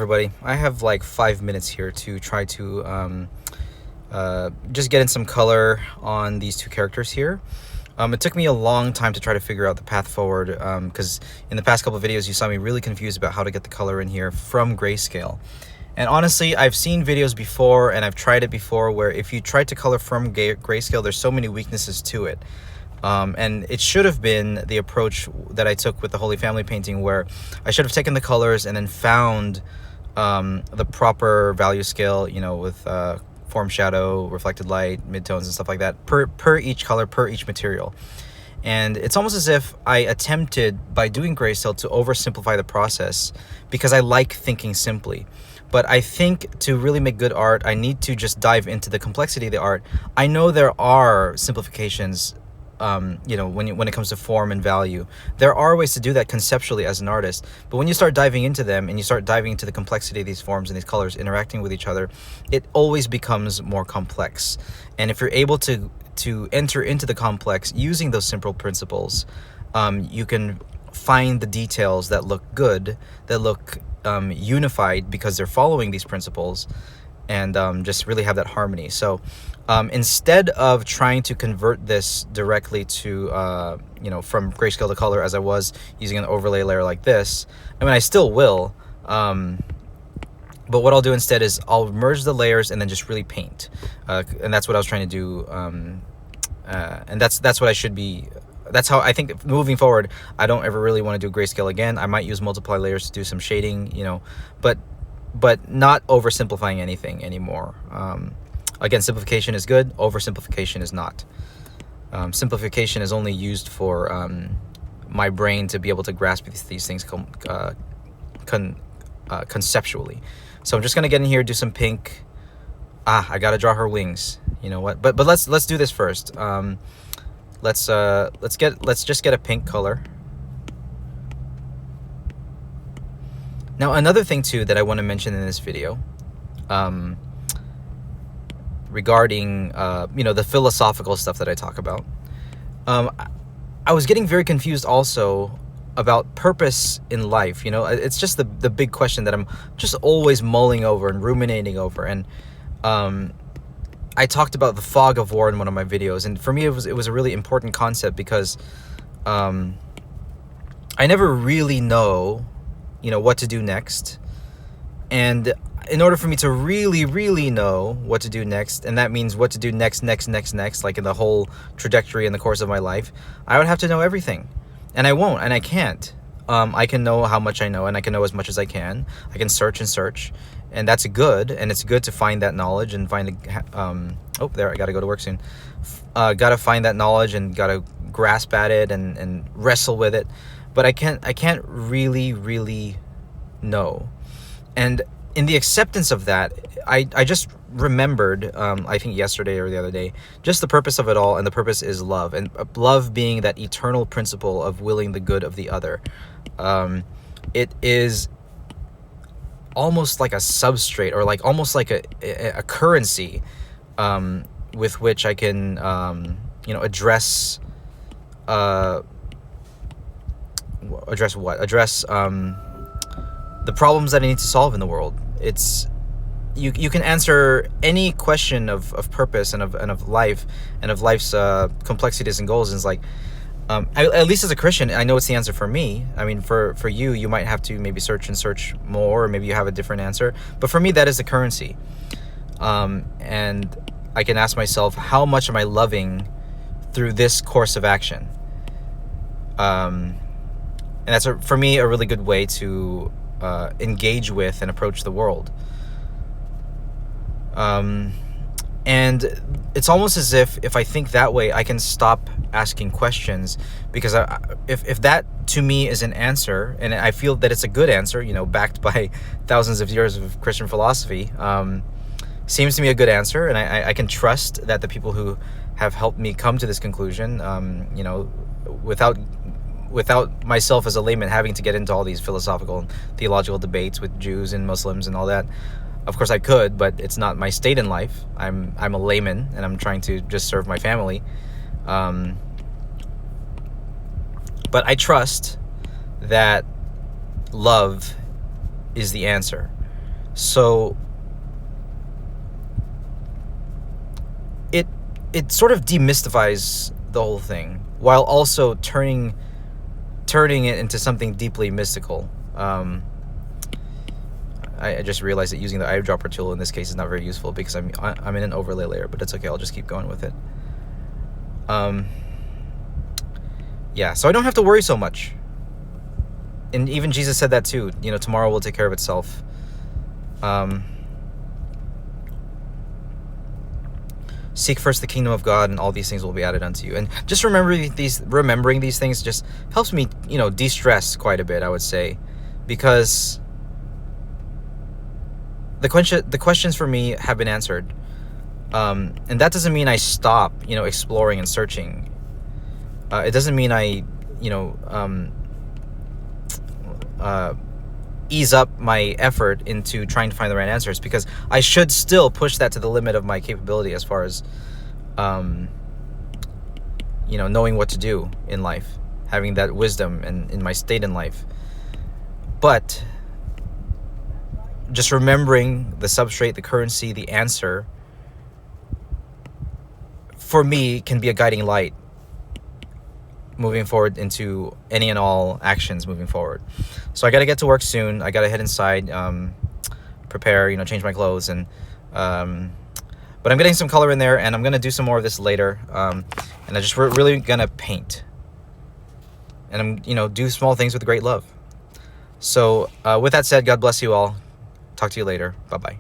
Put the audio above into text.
Everybody, I have like 5 minutes here to try to just get in some color on these two characters here. It took me a long time to try to figure out the path forward because in the past couple of videos you saw me really confused about how to get the color in here from grayscale. And honestly, I've seen videos before and I've tried it before where if you try to color from grayscale, there's so many weaknesses to it. And it should have been the approach that I took with the Holy Family painting, where I should have taken the colors and then found the proper value scale, you know, with form, shadow, reflected light, midtones and stuff like that per each color, per each material. And it's almost as if I attempted by doing grayscale to oversimplify the process because I like thinking simply. But I think to really make good art, I need to just dive into the complexity of the art. I know there are simplifications, you know, when it comes to form and value, there are ways to do that conceptually as an artist. But when you start diving into them and you start diving into the complexity of these forms and these colors interacting with each other, it always becomes more complex. And if you're able to enter into the complex using those simple principles, you can find the details that look good, that look unified because they're following these principles, and just really have that harmony. So instead of trying to convert this directly to, you know, from grayscale to color as I was using an overlay layer like this, I mean, I still will, but what I'll do instead is I'll merge the layers and then just really paint. And that's what I was trying to do. And that's what I should be. That's how I think moving forward, I don't ever really want to do grayscale again. I might use multiply layers to do some shading, you know, but not oversimplifying anything anymore. Again, simplification is good, oversimplification is not. Simplification is only used for my brain to be able to grasp these things conceptually. So I'm just gonna get in here, do some pink. I gotta draw her wings. You know what? But let's do this first. Let's just get a pink color. Now, another thing too that I want to mention in this video, regarding you know, the philosophical stuff that I talk about, I was getting very confused also about purpose in life. You know, it's just the big question that I'm just always mulling over and ruminating over. And I talked about the fog of war in one of my videos, and for me it was a really important concept because I never really know, you know, what to do next. And in order for me to really know what to do next, and that means what to do next, like in the whole trajectory in the course of my life, I would have to know everything. And I won't, and I can't. I can know how much I know, and I can know as much as I can. I can search and search, and that's good, and it's good to find that knowledge and find oh, there, I gotta go to work soon. Gotta find that knowledge and gotta grasp at it and wrestle with it. But I can't really know. And in the acceptance of that, I just remembered, I think yesterday or the other day, just the purpose of it all, and the purpose is love, and love being that eternal principle of willing the good of the other. It is almost like a substrate, or like almost like a currency with which I can you know, address the problems that I need to solve in the world. It's you can answer any question of purpose and of life and of life's complexities and goals. And it's like, at least as a Christian, I know it's the answer for me. I mean, for you, you might have to maybe search and search more, or maybe you have a different answer. But for me, that is the currency. And I can ask myself, how much am I loving through this course of action? And that's, for me, a really good way to engage with and approach the world. And it's almost as if I think that way, I can stop asking questions, because if that to me is an answer, and I feel that it's a good answer, you know, backed by thousands of years of Christian philosophy, seems to me a good answer, and I can trust that the people who have helped me come to this conclusion, you know, without myself as a layman having to get into all these philosophical and theological debates with Jews and Muslims and all that. Of course I could, but it's not my state in life. I'm a layman, and I'm trying to just serve my family. But I trust that love is the answer. So it sort of demystifies the whole thing while also turning it into something deeply mystical. I just realized that using the eyedropper tool in this case is not very useful because I'm in an overlay layer, but it's okay. I'll just keep going with it. Yeah, so I don't have to worry so much. And even Jesus said that too. You know, tomorrow will take care of itself. Seek first the kingdom of God, and all these things will be added unto you. And just remembering these things just helps me, you know, de-stress quite a bit, I would say, because the questions for me have been answered, and that doesn't mean I stop, you know, exploring and searching. It doesn't mean I, you know, ease up my effort into trying to find the right answers, because I should still push that to the limit of my capability as far as, you know, knowing what to do in life, having that wisdom and in my state in life. But just remembering the substrate, the currency, the answer, for me, can be a guiding light moving forward into any and all actions moving forward. So I got to get to work soon. I got to head inside, prepare, you know, change my clothes, and but I'm getting some color in there, and I'm gonna do some more of this later. And I just really gonna paint, and I'm, you know, do small things with great love. So with that said, God bless you all. Talk to you later. Bye bye.